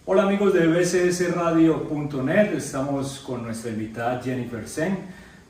Hola amigos de VCS Radio.net, estamos con nuestra invitada Jennifer Zeng,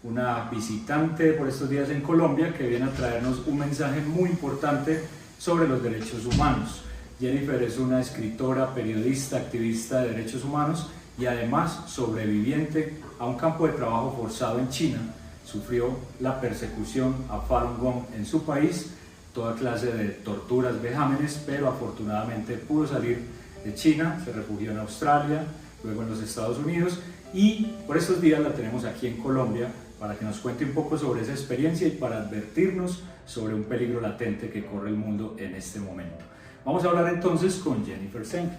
una visitante por estos días en Colombia que viene a traernos un mensaje muy importante sobre los derechos humanos. Jennifer es una escritora, periodista, activista de derechos humanos y además sobreviviente a un campo de trabajo forzado en China. Sufrió la persecución a Falun Gong en su país, toda clase de torturas, vejámenes, pero afortunadamente pudo salir de China, se refugió en Australia, luego en los Estados Unidos y por estos días la tenemos aquí en Colombia para que nos cuente un poco sobre esa experiencia y para advertirnos sobre un peligro latente que corre el mundo en este momento. Vamos a hablar entonces con Jennifer Zeng.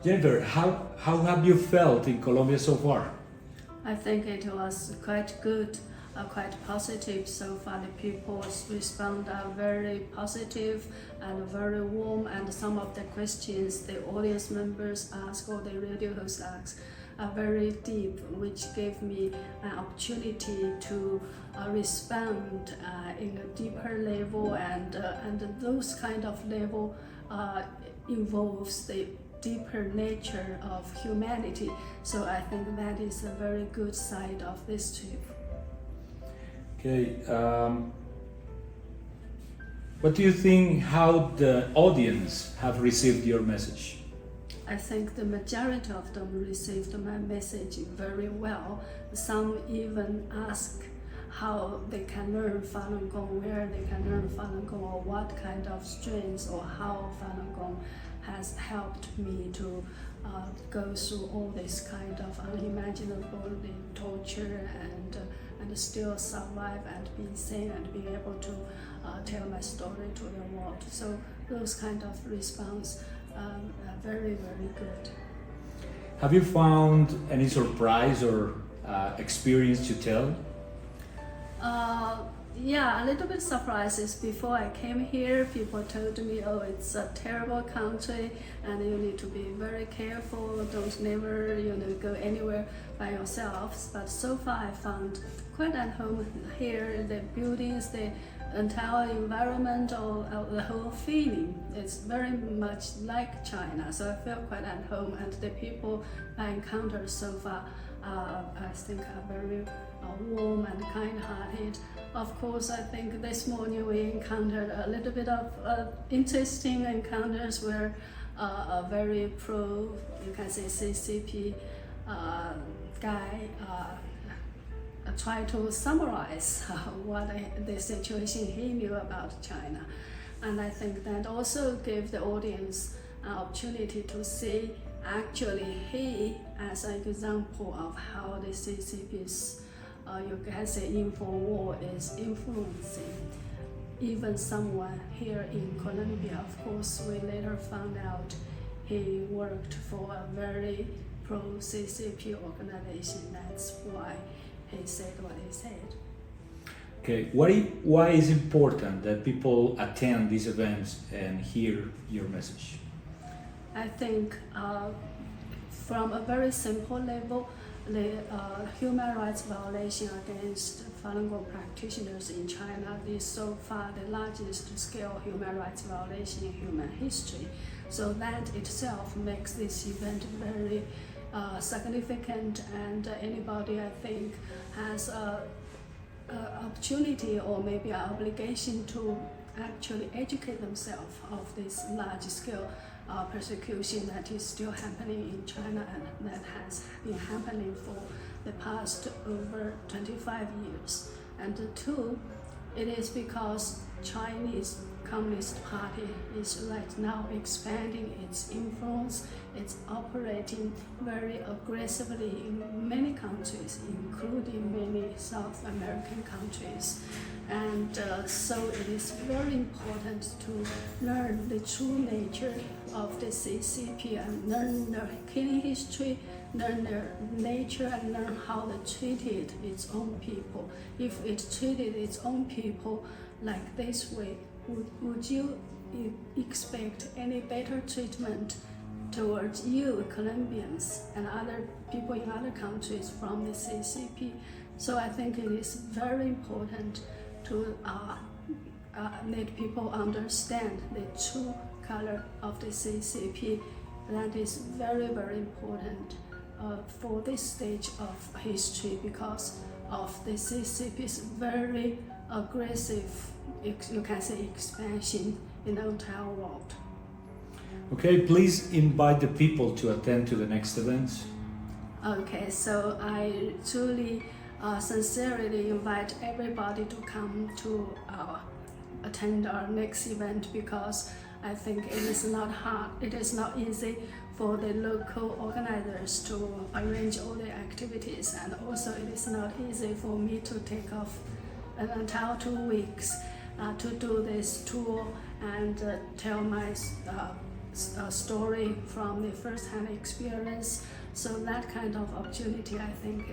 Jennifer, how have you felt in Colombia so far? I think it was quite good, quite positive so far. The people respond very positive and very warm, and some of the questions the audience members ask or the radio host asks are very deep, which gave me an opportunity to respond in a deeper level, and those kind of level involves the deeper nature of humanity. So I think that is a very good side of this trip. Okay, what do you think how the audience have received your message? I think the majority of them received my message very well. Some even ask how they can learn Falun Gong, where they can learn Falun Gong, or what kind of strains, or how Falun Gong has helped me to go through all this kind of unimaginable torture and still survive and be sane and be able to tell my story to the world. So those kind of response are very, very good. Have you found any surprise or experience to tell? Yeah, a little bit surprises. Before I came here, people told me, oh, it's a terrible country and you need to be very careful, don't never go anywhere by yourselves. But so far I found quite at home here. The buildings, the entire environment, or the whole feeling, it's very much like China. So I feel quite at home, and the people I encountered so far I think are very warm and kind-hearted. Of course, I think this morning we encountered a little bit of interesting encounters where a very pro, you can say CCP guy tried to summarize what the situation he knew about China. And I think that also gave the audience an opportunity to see actually he as an example of how the CCP's you can say info war is influencing even someone here in Colombia. Of course, we later found out he worked for a very pro-CCP organization. That's why he said what he said. Okay, why is it important that people attend these events and hear your message? I think from a very simple level, the human rights violation against Falun Gong practitioners in China is so far the largest scale human rights violation in human history. So that itself makes this event very significant, and anybody I think has an opportunity or maybe an obligation to actually educate themselves of this large scale persecution that is still happening in China and that has been happening for the past over 25 years. And two, it is because Chinese Communist Party is right now expanding its influence. It's operating very aggressively in many countries, including many South American countries. And so it is very important to learn the true nature of the CCP and learn their killing history, learn their nature, and learn how they treated its own people. If it treated its own people like this way, would you expect any better treatment towards you, Colombians, and other people in other countries from the CCP? So I think it is very important to let people understand the true color of the CCP that is very, very important for this stage of history because of the CCP's very aggressive, you can say, expansion in the entire world. Okay, please invite the people to attend to the next events. Okay, so I truly, sincerely invite everybody to come to attend our next event because I think it is not hard, it is not easy for the local organizers to arrange all the activities, and also it is not easy for me to take off an entire 2 weeks to do this tour and tell my story from the first-hand experience. So that kind of opportunity, I think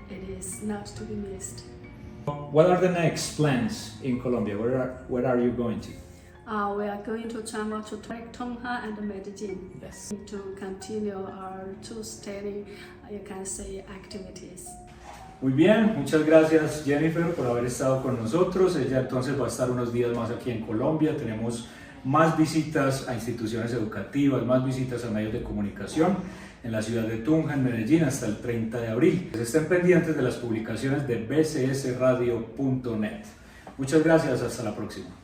it is not to be missed. What are the next plans in Colombia? Where are you going to? We are going to travel to Tunja and Medellin. Yes. To continue our two-steady, you can say, activities. Muy bien, muchas gracias Jennifer por haber estado con nosotros. Ella entonces va a estar unos días más aquí en Colombia. Tenemos más visitas a instituciones educativas, más visitas a medios de comunicación en la ciudad de Tunja, en Medellín, hasta el 30 de abril. Estén pendientes de las publicaciones de vcsradio.net. Muchas gracias, hasta la próxima.